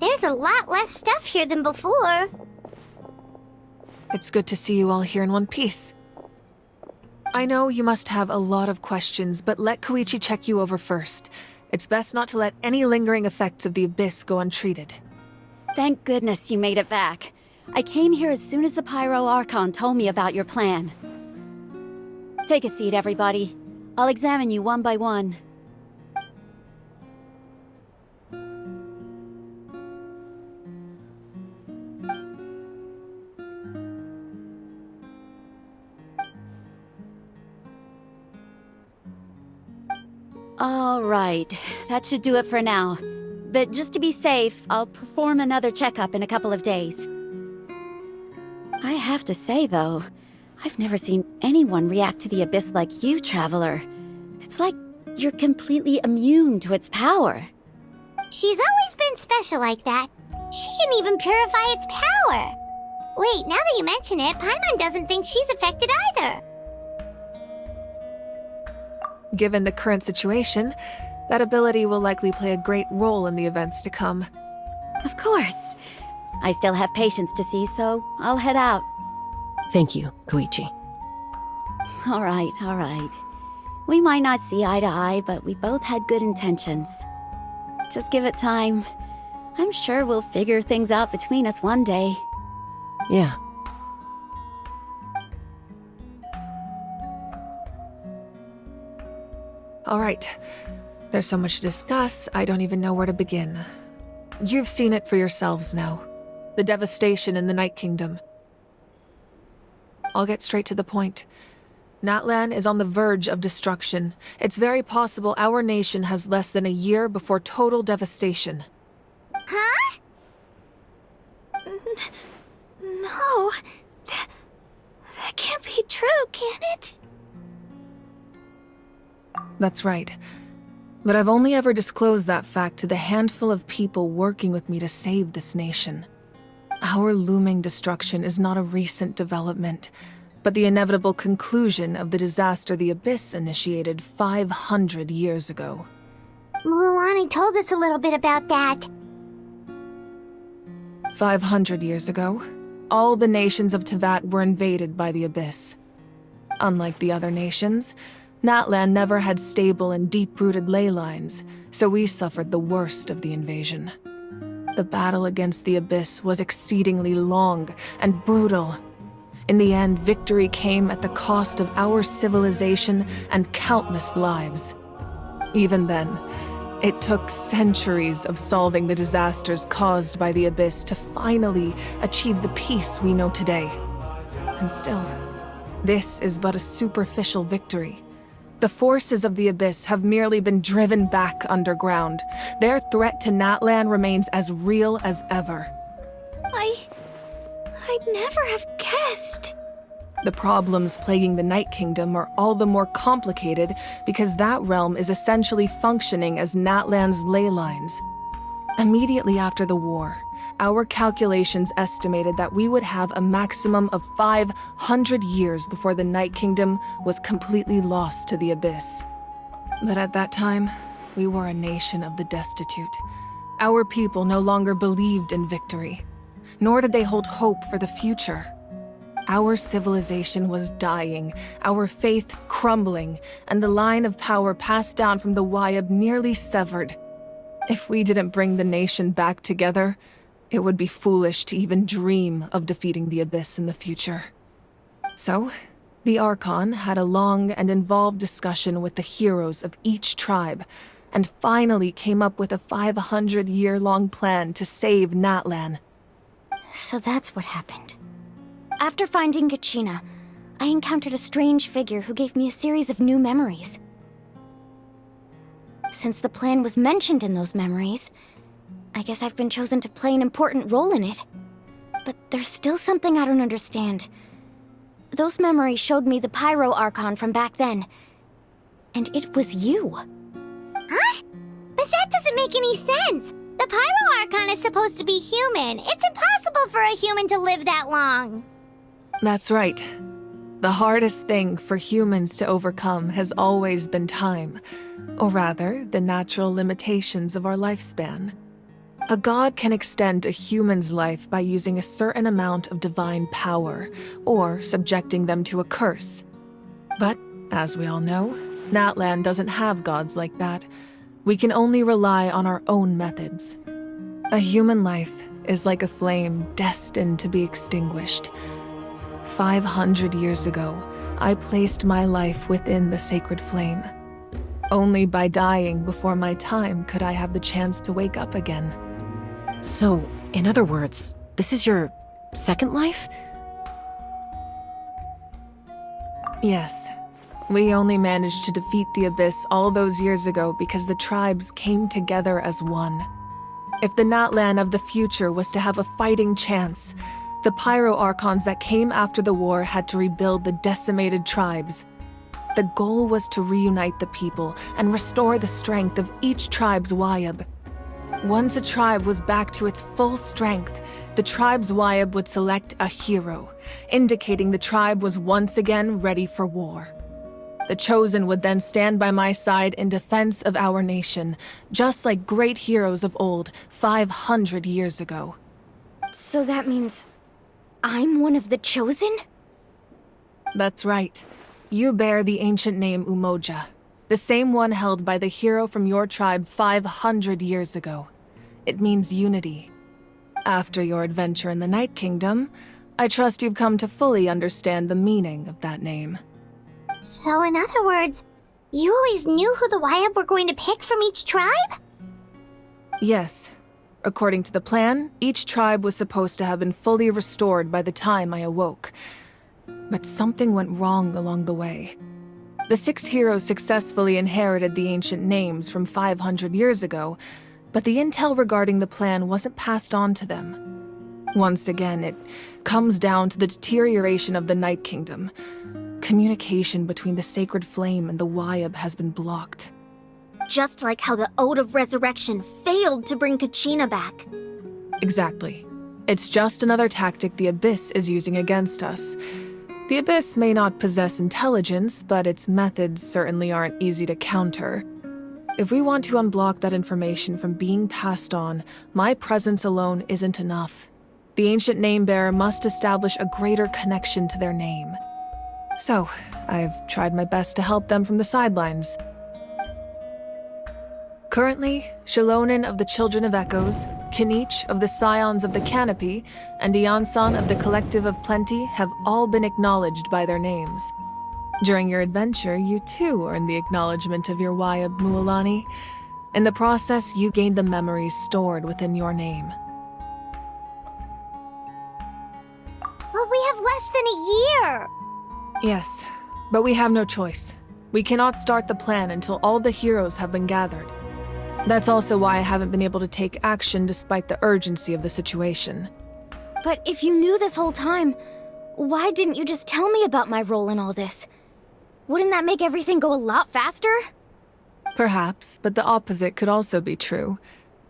There's a lot less stuff here than before. It's good to see you all here in one piece. I know you must have a lot of questions, but let Koichi check you over first. It's best not to let any lingering effects of the Abyss go untreated. Thank goodness you made it back. I came here as soon as the Pyro Archon told me about your plan. Take a seat, everybody. I'll examine you one by one. All right, that should do it for now. But just to be safe, I'll perform another checkup in a couple of days. I have to say, though, I've never seen anyone react to the Abyss like you, Traveler. It's like you're completely immune to its power. She's always been special like that. She can even purify its power. Wait, now that you mention it, Paimon doesn't think she's affected either. Given the current situation, that ability will likely play a great role in the events to come. Of course. I still have patients to see, so I'll head out. Thank you, Koichi. All right. We might not see eye to eye, but we both had good intentions. Just give it time. I'm sure we'll figure things out between us one day. Yeah. All right. There's so much to discuss, I don't even know where to begin. You've seen it for yourselves now. The devastation in the Night Kingdom. I'll get straight to the point. Natlan is on the verge of destruction. It's very possible our nation has less than a year before total devastation. Huh? No. That can't be true, can it? That's right. But I've only ever disclosed that fact to the handful of people working with me to save this nation. Our looming destruction is not a recent development, but the inevitable conclusion of the disaster the Abyss initiated 500 years ago. Mualani told us a little bit about that. 500 years ago, all the nations of Teyvat were invaded by the Abyss. Unlike the other nations, Natlan never had stable and deep-rooted ley lines, so we suffered the worst of the invasion. The battle against the Abyss was exceedingly long and brutal. In the end, victory came at the cost of our civilization and countless lives. Even then, it took centuries of solving the disasters caused by the Abyss to finally achieve the peace we know today. And still, this is but a superficial victory. The forces of the Abyss have merely been driven back underground. Their threat to Natlan remains as real as ever. I'd never have guessed. The problems plaguing the Night Kingdom are all the more complicated because that realm is essentially functioning as Natlan's ley lines. Immediately after the war, our calculations estimated that we would have a maximum of 500 years before the Night Kingdom was completely lost to the Abyss. But at that time, we were a nation of the destitute. Our people no longer believed in victory, nor did they hold hope for the future. Our civilization was dying, our faith crumbling, and the line of power passed down from the Wayab nearly severed. If we didn't bring the nation back together, it would be foolish to even dream of defeating the Abyss in the future. So, the Archon had a long and involved discussion with the heroes of each tribe, and finally came up with a 500-year-long plan to save Natlan. So that's what happened. After finding Kachina, I encountered a strange figure who gave me a series of new memories. Since the plan was mentioned in those memories, I guess I've been chosen to play an important role in it. But there's still something I don't understand. Those memories showed me the Pyro Archon from back then. And it was you. Huh? But that doesn't make any sense! The Pyro Archon is supposed to be human. It's impossible for a human to live that long. That's right. The hardest thing for humans to overcome has always been time. Or rather, the natural limitations of our lifespan. A god can extend a human's life by using a certain amount of divine power, or subjecting them to a curse. But, as we all know, Natlan doesn't have gods like that. We can only rely on our own methods. A human life is like a flame destined to be extinguished. 500 years ago, I placed my life within the sacred flame. Only by dying before my time could I have the chance to wake up again. So, in other words, this is your second life? Yes. We only managed to defeat the Abyss all those years ago because the tribes came together as one. If the Natlan of the future was to have a fighting chance, the Pyro Archons that came after the war had to rebuild the decimated tribes. The goal was to reunite the people and restore the strength of each tribe's Wayab. Once a tribe was back to its full strength, the tribe's Wayab would select a hero, indicating the tribe was once again ready for war. The Chosen would then stand by my side in defense of our nation, just like great heroes of old, 500 years ago. So that means I'm one of the Chosen? That's right. You bear the ancient name Umoja, the same one held by the hero from your tribe 500 years ago. It means unity. After your adventure in the Night Kingdom, I trust you've come to fully understand the meaning of that name. So in other words, you always knew who the Wayab were going to pick from each tribe? Yes. According to the plan, each tribe was supposed to have been fully restored by the time I awoke. But something went wrong along the way. The 6 heroes successfully inherited the ancient names from 500 years ago, but the intel regarding the plan wasn't passed on to them. Once again, it comes down to the deterioration of the Night Kingdom. Communication between the Sacred Flame and the Wayab has been blocked. Just like how the Ode of Resurrection failed to bring Kachina back. Exactly. It's just another tactic the Abyss is using against us. The Abyss may not possess intelligence, but its methods certainly aren't easy to counter. If we want to unblock that information from being passed on, my presence alone isn't enough. The ancient name-bearer must establish a greater connection to their name. So, I've tried my best to help them from the sidelines. Currently, Shilonin of the Children of Echoes, Kinich of the Scions of the Canopy, and Iansan of the Collective of Plenty have all been acknowledged by their names. During your adventure, you too earned the acknowledgement of your Wayab, Mualani. In the process, you gained the memories stored within your name. But we have less than a year! Yes, but we have no choice. We cannot start the plan until all the heroes have been gathered. That's also why I haven't been able to take action despite the urgency of the situation. But if you knew this whole time, why didn't you just tell me about my role in all this? Wouldn't that make everything go a lot faster? Perhaps, but the opposite could also be true.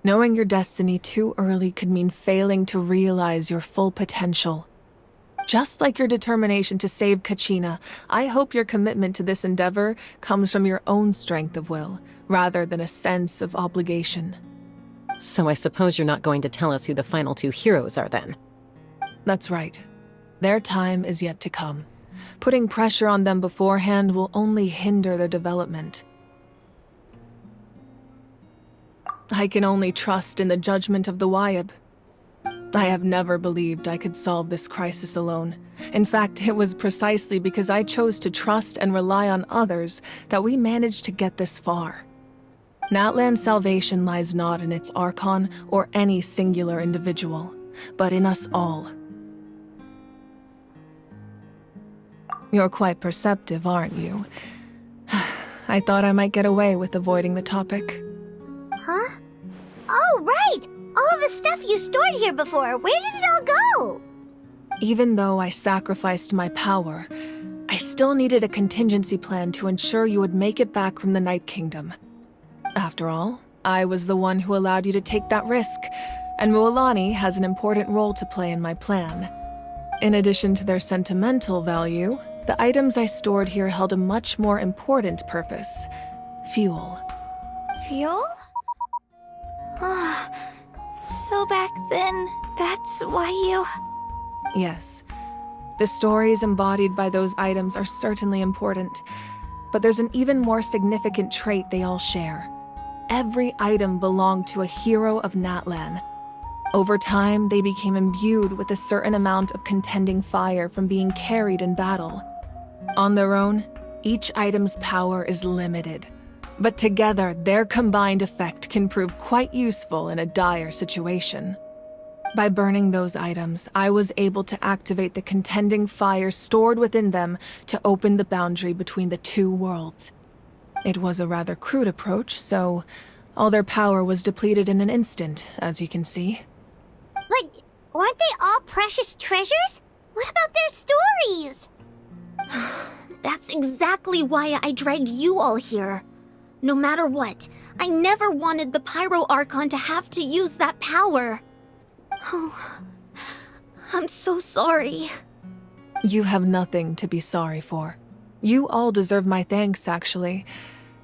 Knowing your destiny too early could mean failing to realize your full potential. Just like your determination to save Kachina, I hope your commitment to this endeavor comes from your own strength of will, rather than a sense of obligation. So I suppose you're not going to tell us who the final 2 heroes are then? That's right. Their time is yet to come. Putting pressure on them beforehand will only hinder their development. I can only trust in the judgment of the Wayab. I have never believed I could solve this crisis alone. In fact, it was precisely because I chose to trust and rely on others that we managed to get this far. Natlan's salvation lies not in its Archon or any singular individual, but in us all. You're quite perceptive, aren't you? I thought I might get away with avoiding the topic. Huh? Oh, right! All of the stuff you stored here before, where did it all go? Even though I sacrificed my power, I still needed a contingency plan to ensure you would make it back from the Night Kingdom. After all, I was the one who allowed you to take that risk, and Mualani has an important role to play in my plan. In addition to their sentimental value, the items I stored here held a much more important purpose: fuel. Fuel? go back then? That's why you... Yes. The stories embodied by those items are certainly important, but there's an even more significant trait they all share. Every item belonged to a hero of Natlan. Over time, they became imbued with a certain amount of contending fire from being carried in battle. On their own, each item's power is limited, but together, their combined effect can prove quite useful in a dire situation. By burning those items, I was able to activate the contending fire stored within them to open the boundary between the two worlds. It was a rather crude approach, so all their power was depleted in an instant, as you can see. But weren't they all precious treasures? What about their stories? That's exactly why I dragged you all here. No matter what, I never wanted the Pyro Archon to have to use that power. Oh, I'm so sorry. You have nothing to be sorry for. You all deserve my thanks, actually.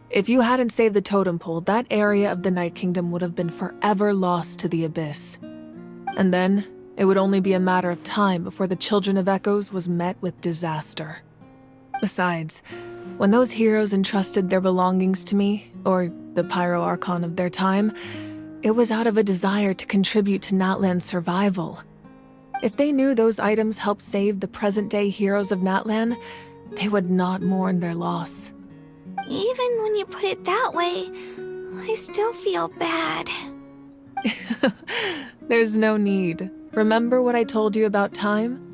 If you hadn't saved the totem pole, that area of the Night Kingdom would have been forever lost to the abyss. And then, it would only be a matter of time before the Children of Echoes was met with disaster. Besides, when those heroes entrusted their belongings to me, or the Pyro Archon of their time, it was out of a desire to contribute to Natlan's survival. If they knew those items helped save the present-day heroes of Natlan, they would not mourn their loss. Even when you put it that way, I still feel bad. There's no need. Remember what I told you about time?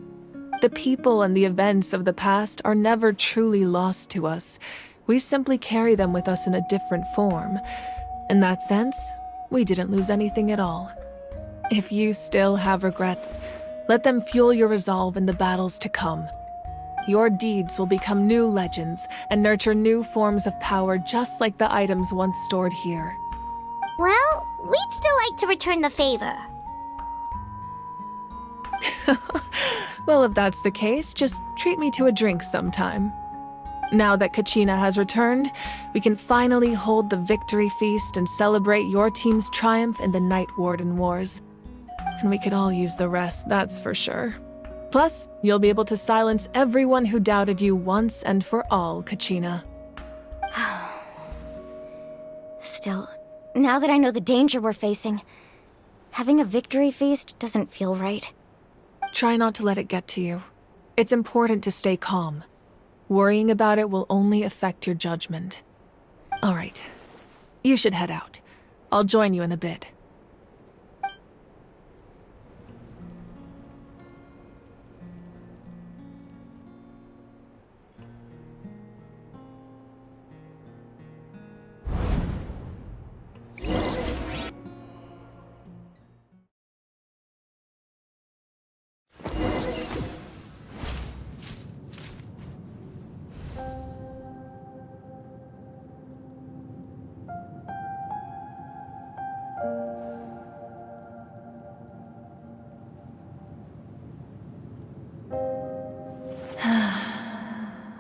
The people and the events of the past are never truly lost to us. We simply carry them with us in a different form. In that sense, we didn't lose anything at all. If you still have regrets, let them fuel your resolve in the battles to come. Your deeds will become new legends and nurture new forms of power just like the items once stored here. Well, we'd still like to return the favor. Well, if that's the case, just treat me to a drink sometime. Now that Kachina has returned, we can finally hold the victory feast and celebrate your team's triumph in the Night Warden Wars. And we could all use the rest, that's for sure. Plus, you'll be able to silence everyone who doubted you once and for all, Kachina. Still, now that I know the danger we're facing, having a victory feast doesn't feel right. Try not to let it get to you. It's important to stay calm. Worrying about it will only affect your judgment. All right. You should head out. I'll join you in a bit.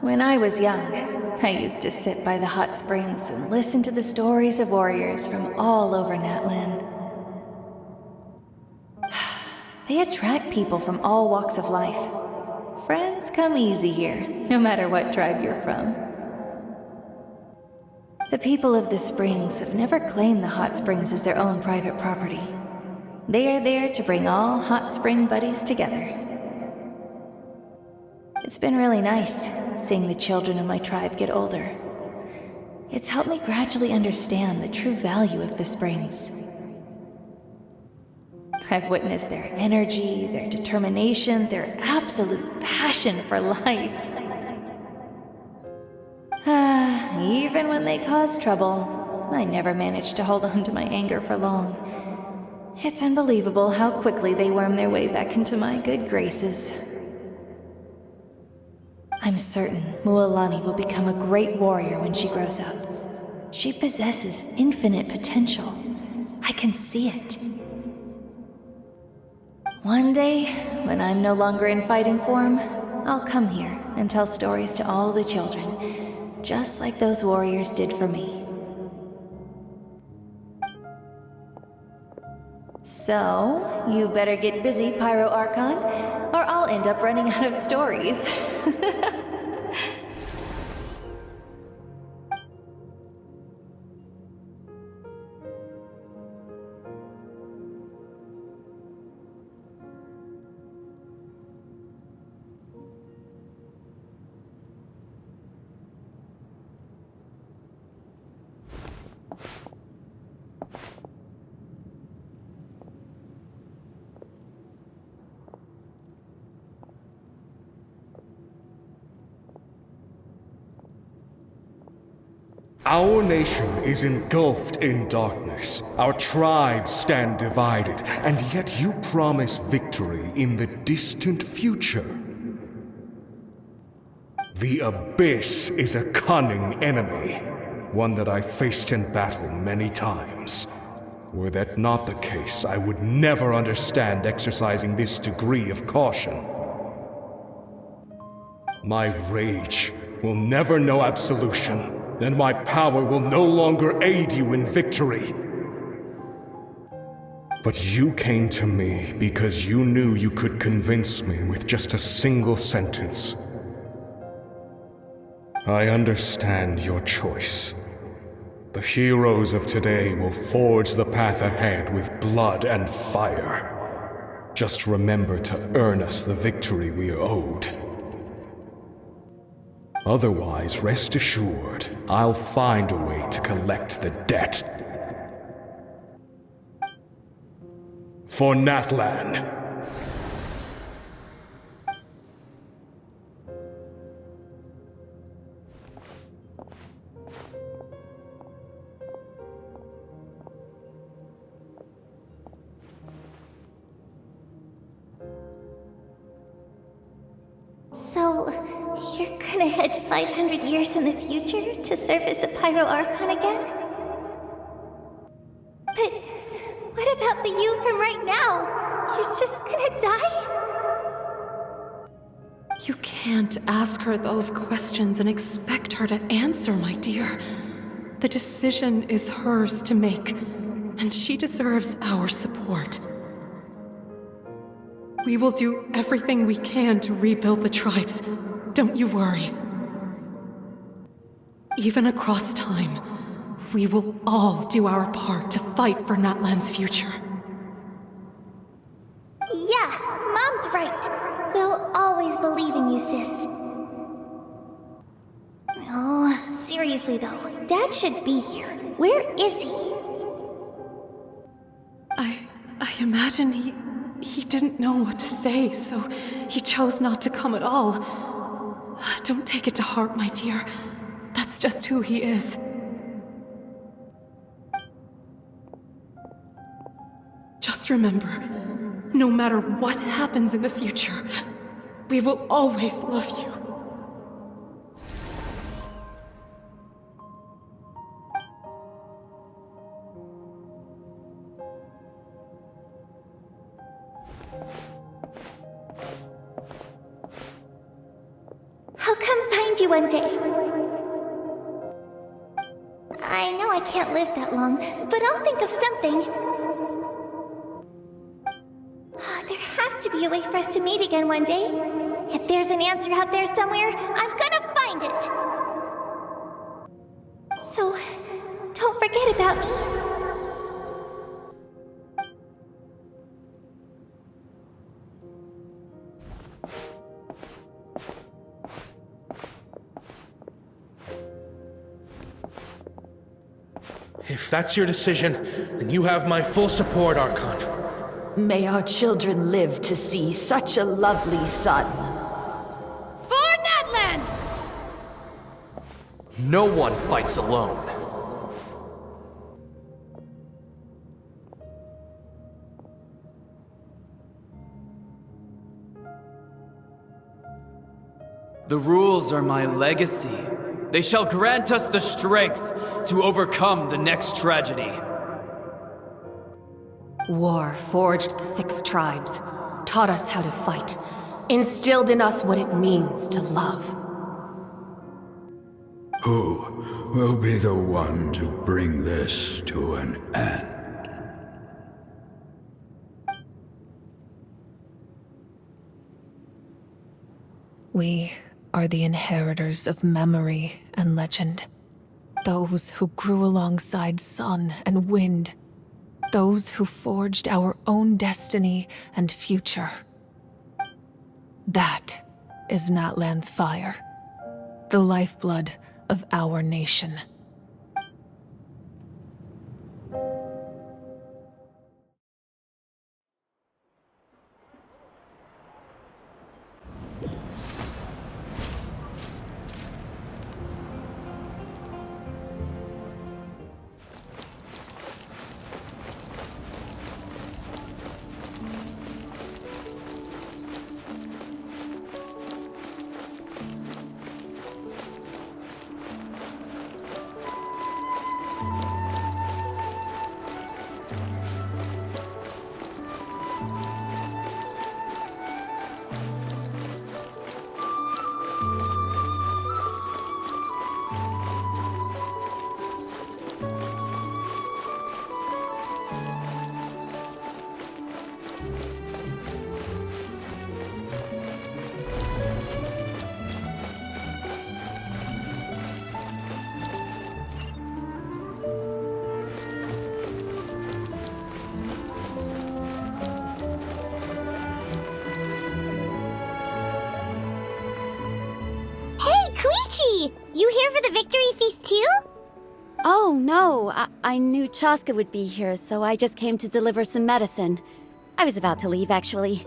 When I was young, I used to sit by the hot springs and listen to the stories of warriors from all over Natlan. They attract people from all walks of life. Friends come easy here, no matter what tribe you're from. The people of the springs have never claimed the hot springs as their own private property. They are there to bring all hot spring buddies together. It's been really nice, seeing the children of my tribe get older. It's helped me gradually understand the true value of the springs. I've witnessed their energy, their determination, their absolute passion for life. Even when they cause trouble, I never managed to hold on to my anger for long. It's unbelievable how quickly they worm their way back into my good graces. I'm certain Mualani will become a great warrior when she grows up. She possesses infinite potential. I can see it. One day, when I'm no longer in fighting form, I'll come here and tell stories to all the children, just like those warriors did for me. So, you better get busy, Pyro Archon, or I'll end up running out of stories. Our nation is engulfed in darkness. Our tribes stand divided, and yet you promise victory in the distant future. The Abyss is a cunning enemy, one that I faced in battle many times. Were that not the case, I would never understand exercising this degree of caution. My rage will never know absolution. Then my power will no longer aid you in victory. But you came to me because you knew you could convince me with just a single sentence. I understand your choice. The heroes of today will forge the path ahead with blood and fire. Just remember to earn us the victory we are owed. Otherwise, rest assured, I'll find a way to collect the debt. For Natlan. So, you're gonna head 500 years in the future to serve as the Pyro Archon again? But what about the you from right now? You're just gonna die? You can't ask her those questions and expect her to answer, my dear. The decision is hers to make, and she deserves our support. We will do everything we can to rebuild the tribes. Don't you worry. Even across time, we will all do our part to fight for Natlan's future. Yeah, Mom's right. We'll always believe in you, sis. Oh, seriously though, Dad should be here. Where is he? I imagine he didn't know what to say, so he chose not to come at all. Don't take it to heart, my dear. That's just who he is. Just remember, no matter what happens in the future, we will always love you. I'll come find you one day. I know I can't live that long, but I'll think of something. There has to be a way for us to meet again one day. If there's an answer out there somewhere, I'm gonna find it. So, don't forget about me. If that's your decision, then you have my full support, Archon. May our children live to see such a lovely son. For Natlan! No one fights alone. The rules are my legacy. They shall grant us the strength to overcome the next tragedy. War forged the 6 tribes, taught us how to fight, instilled in us what it means to love. Who will be the one to bring this to an end? We are the inheritors of memory and legend. Those who grew alongside sun and wind. Those who forged our own destiny and future. That is Natlan's fire. The lifeblood of our nation. You here for the victory feast too? Oh, no. I knew Chaska would be here, so I just came to deliver some medicine. I was about to leave, actually.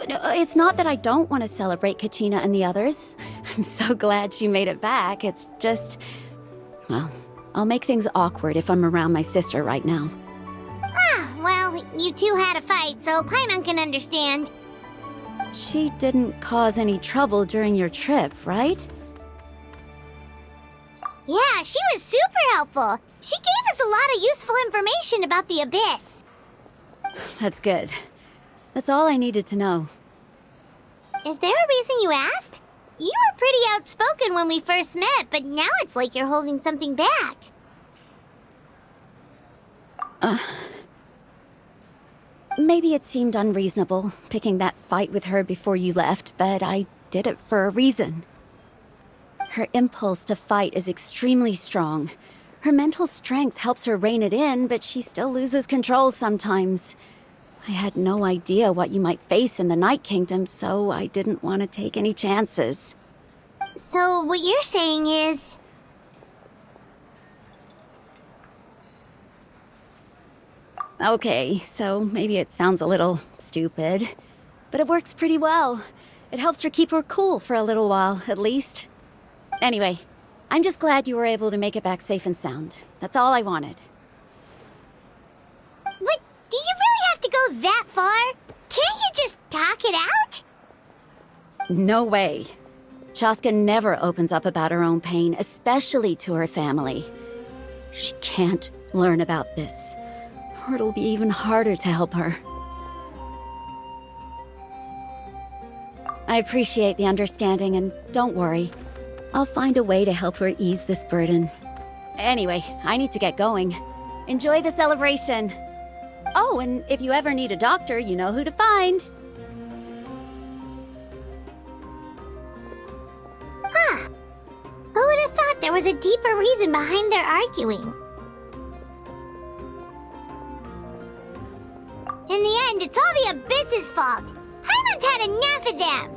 It's not that I don't want to celebrate Kachina and the others. I'm so glad she made it back. It's just... well, I'll make things awkward if I'm around my sister right now. Ah, well, you two had a fight, so Paimon can understand. She didn't cause any trouble during your trip, right? Yeah, she was super helpful. She gave us a lot of useful information about the Abyss. That's good. That's all I needed to know. Is there a reason you asked? You were pretty outspoken when we first met, but now it's like you're holding something back. Maybe it seemed unreasonable, picking that fight with her before you left, but I did it for a reason. Her impulse to fight is extremely strong. Her mental strength helps her rein it in, but she still loses control sometimes. I had no idea what you might face in the Night Kingdom, so I didn't want to take any chances. So what you're saying is... Okay, so maybe it sounds a little stupid, but it works pretty well. It helps her keep her cool for a little while, at least. Anyway, I'm just glad you were able to make it back safe and sound. That's all I wanted. But do you really have to go that far? Can't you just talk it out? No way. Chaska never opens up about her own pain, especially to her family. She can't learn about this, or it'll be even harder to help her. I appreciate the understanding, and don't worry. I'll find a way to help her ease this burden. Anyway, I need to get going. Enjoy the celebration. Oh, and if you ever need a doctor, you know who to find. Huh. Who would have thought there was a deeper reason behind their arguing? In the end, it's all the Abyss's fault. Paimon's had enough of them.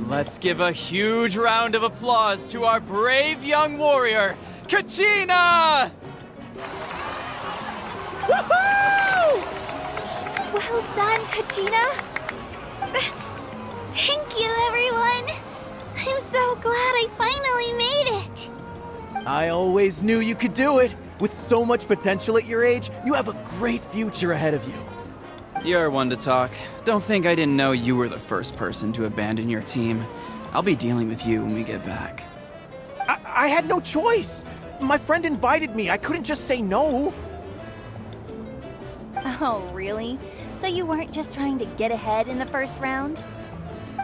Let's give a huge round of applause to our brave young warrior, Kachina! Woohoo! Well done, Kachina. Thank you, everyone. I'm so glad I finally made it. I always knew you could do it. With so much potential at your age, you have a great future ahead of you. You're one to talk. Don't think I didn't know you were the first person to abandon your team. I'll be dealing with you when we get back. I had no choice. My friend invited me. I couldn't just say no. Oh, really? So you weren't just trying to get ahead in the first round?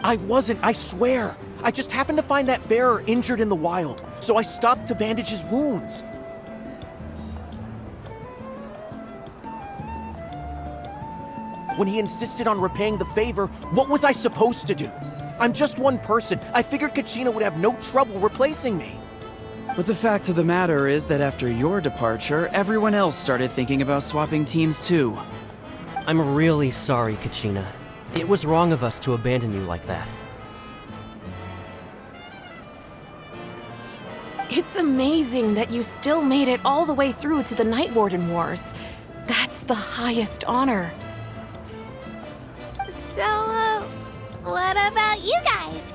I wasn't, I swear. I just happened to find that bearer injured in the wild, so I stopped to bandage his wounds. When he insisted on repaying the favor, what was I supposed to do? I'm just one person. I figured Kachina would have no trouble replacing me. But the fact of the matter is that after your departure, everyone else started thinking about swapping teams too. I'm really sorry, Kachina. It was wrong of us to abandon you like that. It's amazing that you still made it all the way through to the Night Warden Wars. That's the highest honor. So, what about you guys?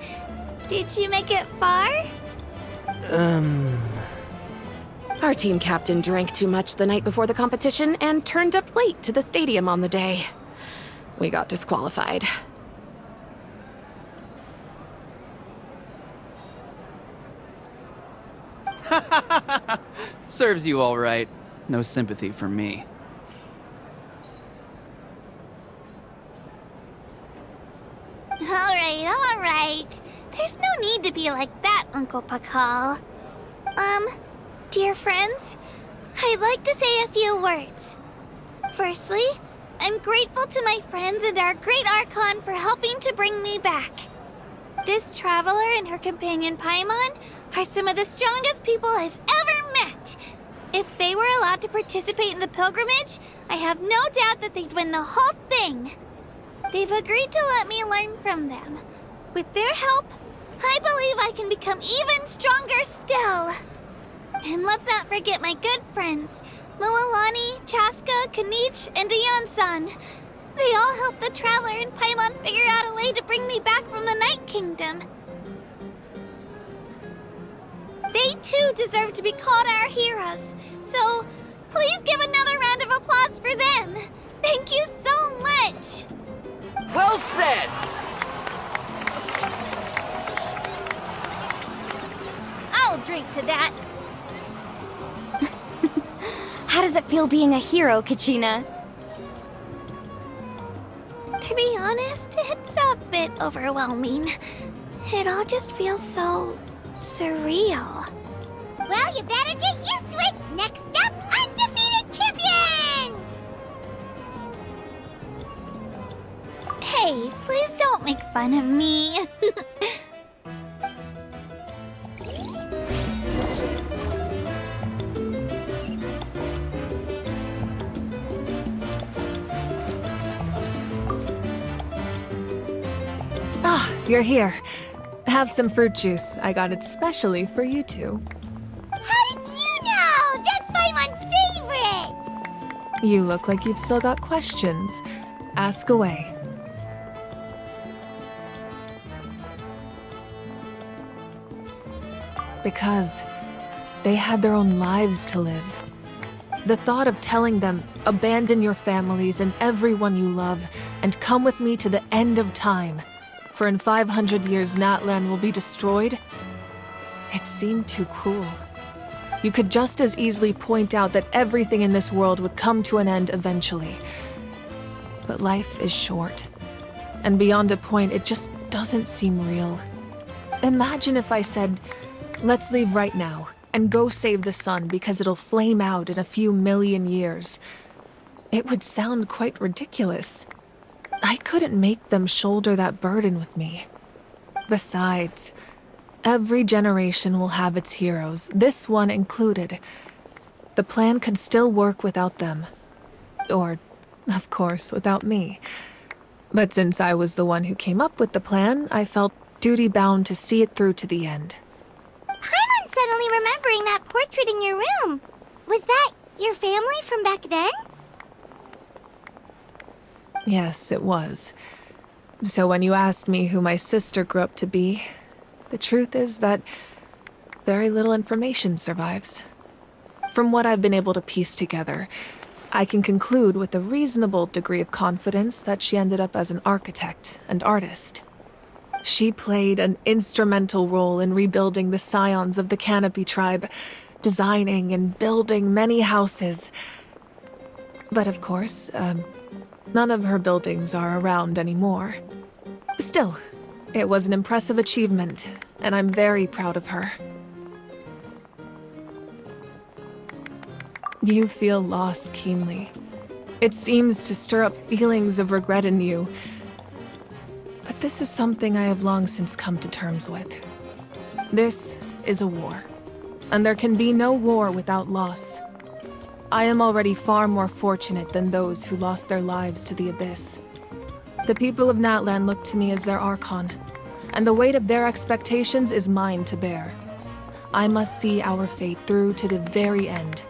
Did you make it far? Our team captain drank too much the night before the competition and turned up late to the stadium on the day. We got disqualified. Serves you all right. No sympathy from me. All right. There's no need to be like that, Uncle Pakal. Dear friends, I'd like to say a few words. Firstly, I'm grateful to my friends and our great Archon for helping to bring me back. This traveler and her companion Paimon are some of the strongest people I've ever met. If they were allowed to participate in the pilgrimage, I have no doubt that they'd win the whole thing. They've agreed to let me learn from them. With their help, I believe I can become even stronger still. And let's not forget my good friends, Moalani, Chaska, Kanich, and Ayan-san. They all helped the Traveler and Paimon figure out a way to bring me back from the Night Kingdom. They too deserve to be called our heroes, so please give another round of applause for them. Thank you so much! Well said! I'll drink to that. How does it feel being a hero, Kachina? To be honest, it's a bit overwhelming. It all just feels so surreal. Well, you better get used to it. Next up, undefeated champion! Hey, please don't make fun of me. Ah, you're here. Have some fruit juice. I got it specially for you two. How did you know? That's Paimon's favorite! You look like you've still got questions. Ask away. Because they had their own lives to live. The thought of telling them, abandon your families and everyone you love, and come with me to the end of time, for in 500 years Natlan will be destroyed, it seemed too cruel. You could just as easily point out that everything in this world would come to an end eventually. But life is short, and beyond a point, it just doesn't seem real. Imagine if I said, let's leave right now, and go save the sun because it'll flame out in a few million years. It would sound quite ridiculous. I couldn't make them shoulder that burden with me. Besides, every generation will have its heroes, this one included. The plan could still work without them. Or, of course, without me. But since I was the one who came up with the plan, I felt duty-bound to see it through to the end. Paimon's suddenly remembering that portrait in your room. Was that your family from back then? Yes, it was. So when you asked me who my sister grew up to be, the truth is that very little information survives. From what I've been able to piece together, I can conclude with a reasonable degree of confidence that she ended up as an architect and artist. She played an instrumental role in rebuilding the scions of the Canopy tribe, designing and building many houses. But of course, none of her buildings are around anymore. Still, it was an impressive achievement, and I'm very proud of her. You feel loss keenly. It seems to stir up feelings of regret in you. But this is something I have long since come to terms with. This is a war, and there can be no war without loss. I am already far more fortunate than those who lost their lives to the Abyss. The people of Natlan look to me as their Archon, and the weight of their expectations is mine to bear. I must see our fate through to the very end,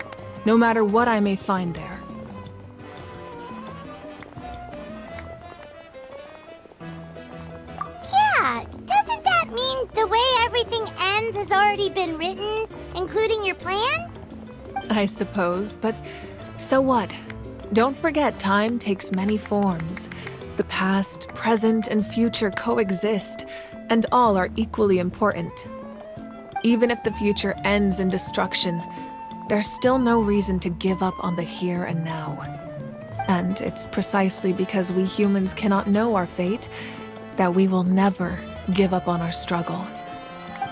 no matter what I may find there. Yeah, doesn't that mean the way everything ends has already been written, including your plan? I suppose, but so what? Don't forget, time takes many forms. The past, present, and future coexist, and all are equally important. Even if the future ends in destruction, there's still no reason to give up on the here and now. And it's precisely because we humans cannot know our fate that we will never give up on our struggle.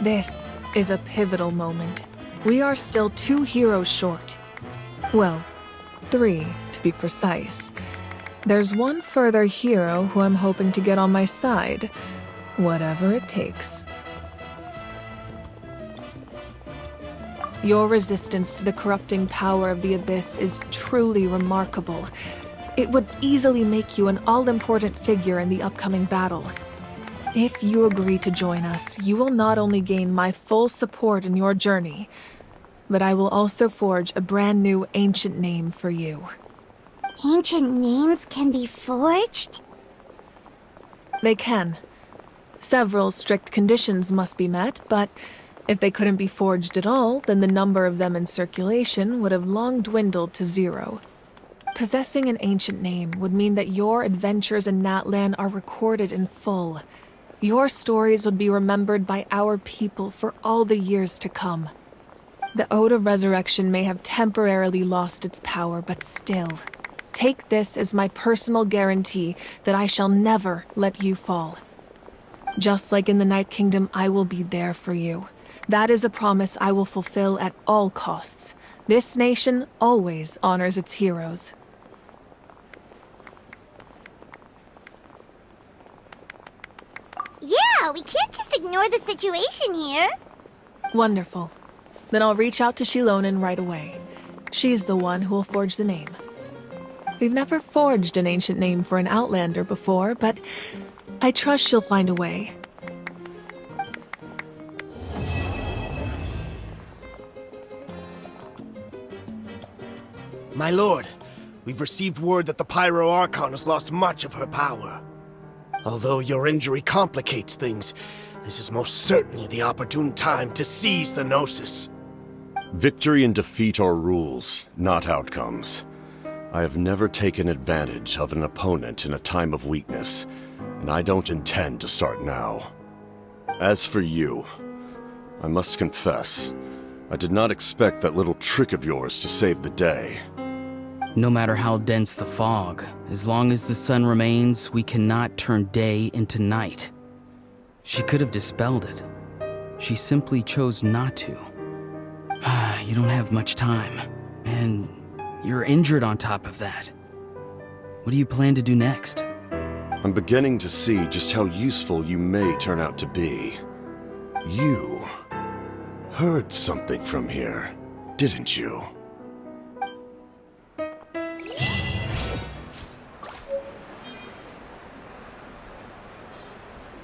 This is a pivotal moment. We are still 2 heroes short. Well, 3 to be precise. There's one further hero who I'm hoping to get on my side, whatever it takes. Your resistance to the corrupting power of the Abyss is truly remarkable. It would easily make you an all-important figure in the upcoming battle. If you agree to join us, you will not only gain my full support in your journey, but I will also forge a brand new ancient name for you. Ancient names can be forged? They can. Several strict conditions must be met, but if they couldn't be forged at all, then the number of them in circulation would have long dwindled to 0. Possessing an ancient name would mean that your adventures in Natlan are recorded in full. Your stories would be remembered by our people for all the years to come. The Ode of Resurrection may have temporarily lost its power, but still, take this as my personal guarantee that I shall never let you fall. Just like in the Night Kingdom, I will be there for you. That is a promise I will fulfill at all costs. This nation always honors its heroes. Yeah, we can't just ignore the situation here. Wonderful. Then I'll reach out to Shilonen right away. She's the one who will forge the name. We've never forged an ancient name for an Outlander before, but I trust she'll find a way. My lord, we've received word that the Pyro Archon has lost much of her power. Although your injury complicates things, this is most certainly the opportune time to seize the Gnosis. Victory and defeat are rules, not outcomes. I have never taken advantage of an opponent in a time of weakness, and I don't intend to start now. As for you, I must confess, I did not expect that little trick of yours to save the day. No matter how dense the fog, as long as the sun remains, we cannot turn day into night. She could have dispelled it. She simply chose not to. You don't have much time, and you're injured on top of that. What do you plan to do next? I'm beginning to see just how useful you may turn out to be. You heard something from here, didn't you?